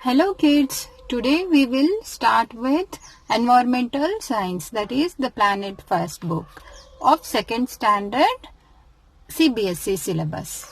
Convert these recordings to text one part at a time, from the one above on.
Hello kids, today we will start with environmental science, that is the Planet First book of 2nd standard CBSE syllabus.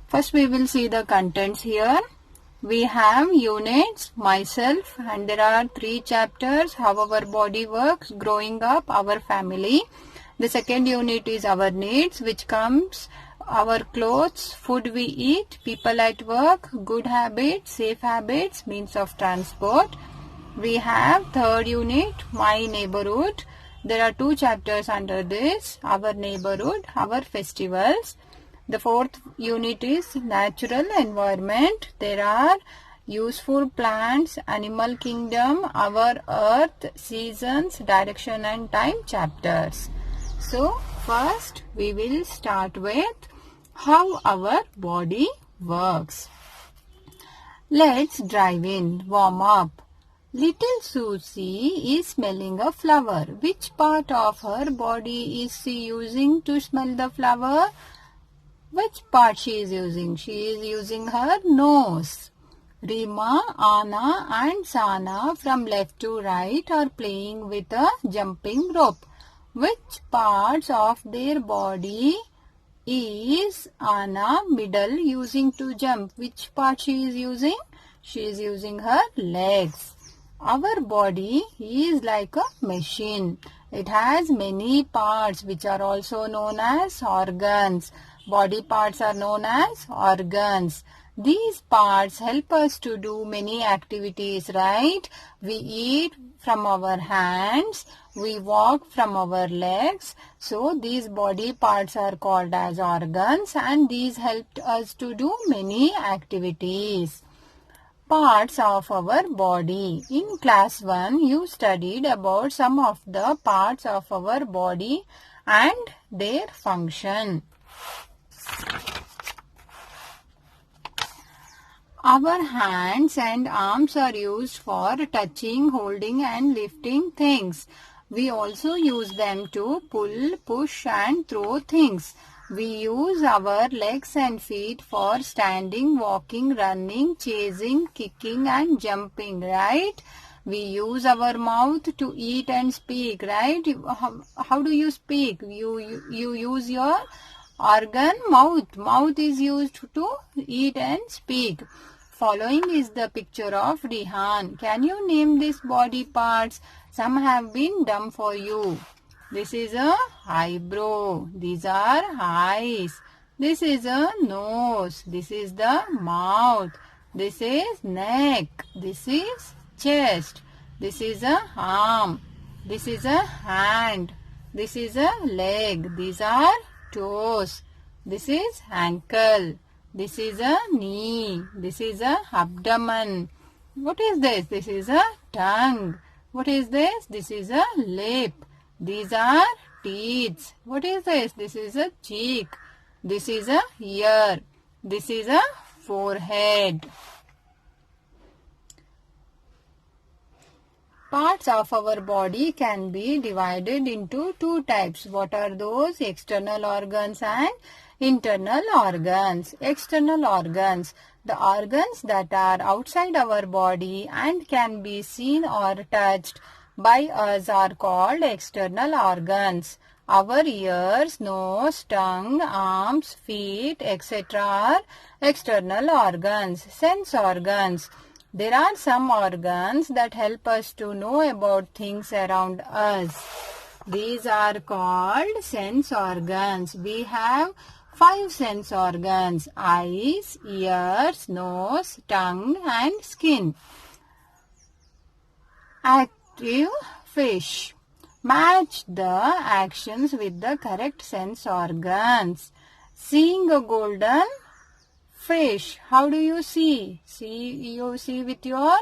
First we will see the contents here. We have units, myself, and there are 3 chapters: how our body works, growing up, our family. The second unit is our needs, which comes our clothes, food we eat, people at work, good habits, safe habits, means of transport. We have third unit, my neighborhood. There are 2 chapters under this: our neighborhood, our festivals. The fourth unit is natural environment. There are useful plants, animal kingdom, our earth, seasons, direction and time chapters. So first we will start with how our body works. Let's drive in, warm up. Little Susie is smelling a flower. Which part of her body is she using to smell the flower? Which part she is using? She is using her nose. Rima, Anna and Sana from left to right are playing with a jumping rope. Which parts of their body is Anna middle using to jump? Which part she is using? She is using her legs. Our body is like a machine. It has many parts which are also known as organs. Body parts are known as organs. These parts help us to do many activities, right? We eat from our hands, we walk from our legs. So these body parts are called as organs, and these helped us to do many activities. Parts of our body. In class 1, you studied about some of the parts of our body and their function. Our hands and arms are used for touching, holding and lifting things. We also use them to pull, push and throw things. We use our legs and feet for standing, walking, running, chasing, kicking and jumping, right? We use our mouth to eat and speak, right? How do you speak? You use your organ mouth. Mouth is used to eat and speak. Following is the picture of Rihan. Can you name these body parts? Some have been done for you. This is a eyebrow. These are eyes. This is a nose. This is the mouth. This is neck. This is chest. This is a arm. This is a hand. This is a leg. These are toes. This is ankle. This is a knee. This is a abdomen. What is this? This is a tongue. What is this? This is a lip. These are teeth. What is this? This is a cheek. This is a ear. This is a forehead. Parts of our body can be divided into 2 types. What are those? External organs and internal organs. External organs. The organs that are outside our body and can be seen or touched by us are called external organs. Our ears, nose, tongue, arms, feet, etc. are external organs. Sense organs. There are some organs that help us to know about things around us. These are called sense organs. We have 5 sense organs: eyes, ears, nose, tongue and skin. Active fish. Match the actions with the correct sense organs. Seeing a golden fish. How do you see? You see with your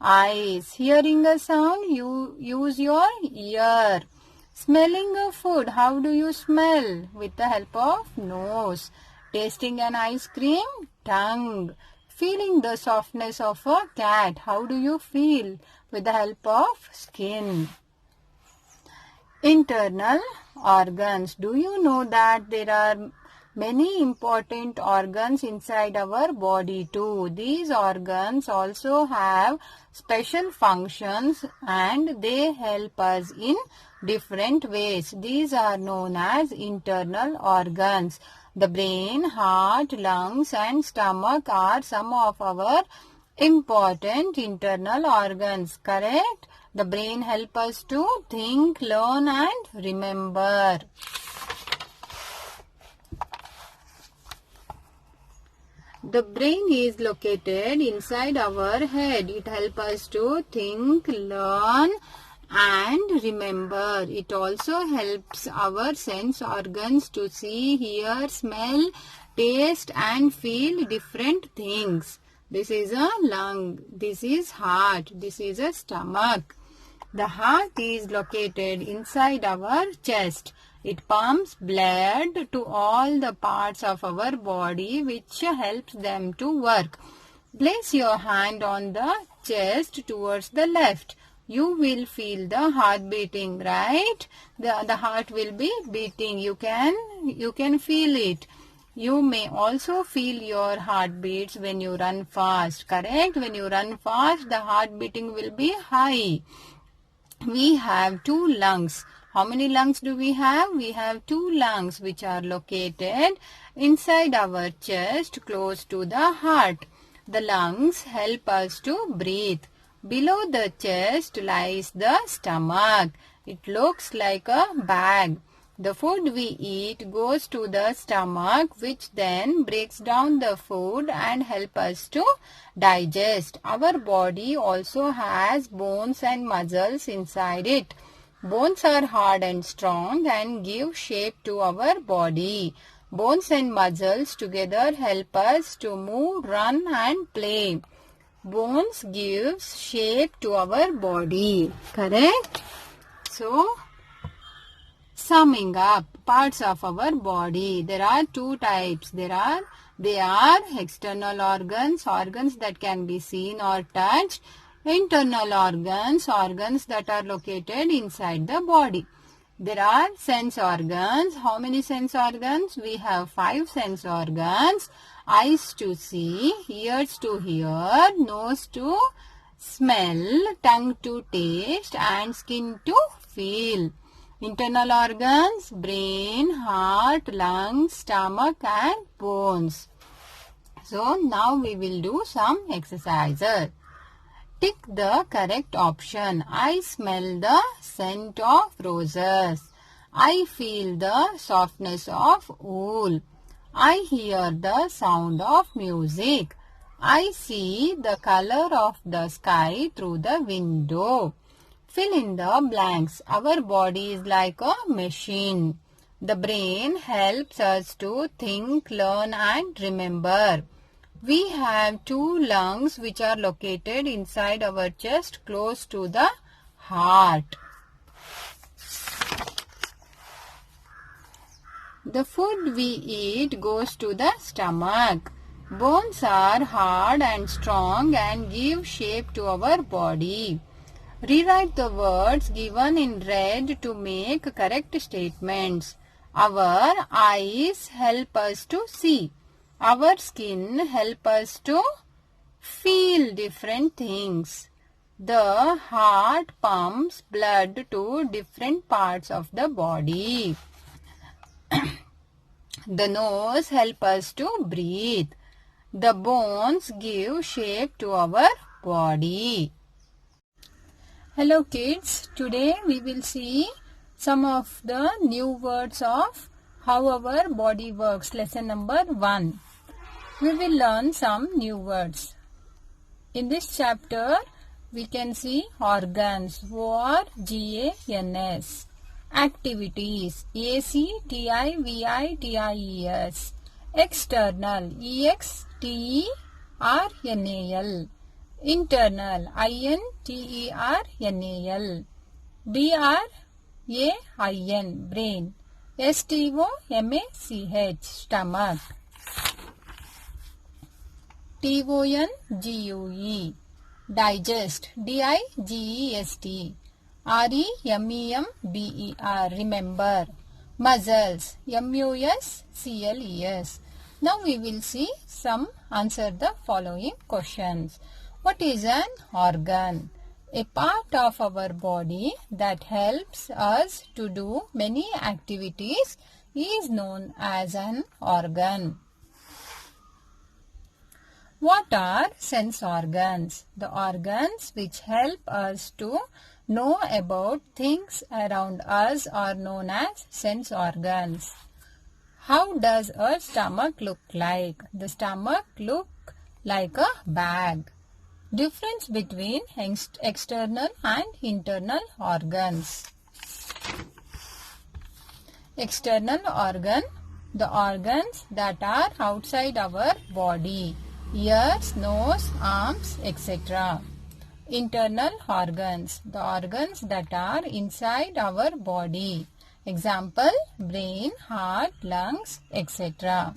eyes. Hearing a sound, you use your ear. Smelling a food, how do you smell? With the help of nose. Tasting an ice cream, tongue. Feeling the softness of a cat, how do you feel? With the help of skin. Internal organs. Do you know that there are many important organs inside our body too? These organs also have special functions and they help us in different ways. These are known as internal organs. The brain, heart, lungs and stomach are some of our important internal organs, correct? The brain helps us to think, learn and remember. The brain is located inside our head. It helps us to think, learn and remember. It also helps our sense organs to see, hear, smell, taste and feel different things. This is a lung. This is heart. This is a stomach. The heart is located inside our chest. It pumps blood to all the parts of our body which helps them to work. Place your hand on the chest towards the left. You will feel the heart beating, right? The heart will be beating. You can feel it. You may also feel your heartbeats when you run fast, correct? When you run fast, the heart beating will be high. We have 2 lungs. How many lungs do we have? We have 2 lungs which are located inside our chest close to the heart. The lungs help us to breathe. Below the chest lies the stomach. It looks like a bag. The food we eat goes to the stomach which then breaks down the food and help us to digest. Our body also has bones and muscles inside it. Bones are hard and strong and give shape to our body. Bones and muscles together help us to move, run and play. Bones gives shape to our body. Correct? So, summing up parts of our body, there are 2 types. They are external organs that can be seen or touched. Internal organs that are located inside the body. There are sense organs. How many sense organs? We have 5 sense organs. Eyes to see, ears to hear, nose to smell, tongue to taste and skin to feel. Internal organs, brain, heart, lungs, stomach and bones. So now we will do some exercises. Tick the correct option. I smell the scent of roses. I feel the softness of wool. I hear the sound of music. I see the color of the sky through the window. Fill in the blanks. Our body is like a machine. The brain helps us to think, learn and remember. We have 2 lungs which are located inside our chest close to the heart. The food we eat goes to the stomach. Bones are hard and strong and give shape to our body. Rewrite the words given in red to make correct statements. Our eyes help us to see. Our skin helps us to feel different things. The heart pumps blood to different parts of the body. The nose helps us to breathe. The bones give shape to our body. Hello kids, today we will see some of the new words of how our body works. Lesson number 1. We will learn some new words. In this chapter, we can see organs, O-R-G-A-N-S. Activities, A-C-T-I-V-I-T-I-E-S. External, E-X-T-E-R-N-A-L. Internal, I-N-T-E-R-N-A-L. B-R-A-I-N, brain. S-T-O-M-A-C-H, stomach. T-O-N-G-U-E, digest. D-I-G-E-S-T. R-E-M-E-M-B-E-R, remember. Muscles. M-U-S-C-L-E-S. Now we will answer the following questions. What is an organ? A part of our body that helps us to do many activities is known as an organ. What are sense organs? The organs which help us to know about things around us are known as sense organs. How does a stomach look like? The stomach looks like a bag. Difference between external and internal organs. External organ, the organs that are outside our body. Ears, nose, arms, etc. Internal organs, the organs that are inside our body. Example, brain, heart, lungs, etc.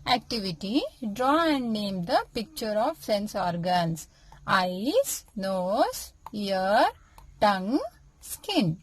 Activity, draw and name the picture of sense organs. Eyes, nose, ear, tongue, skin.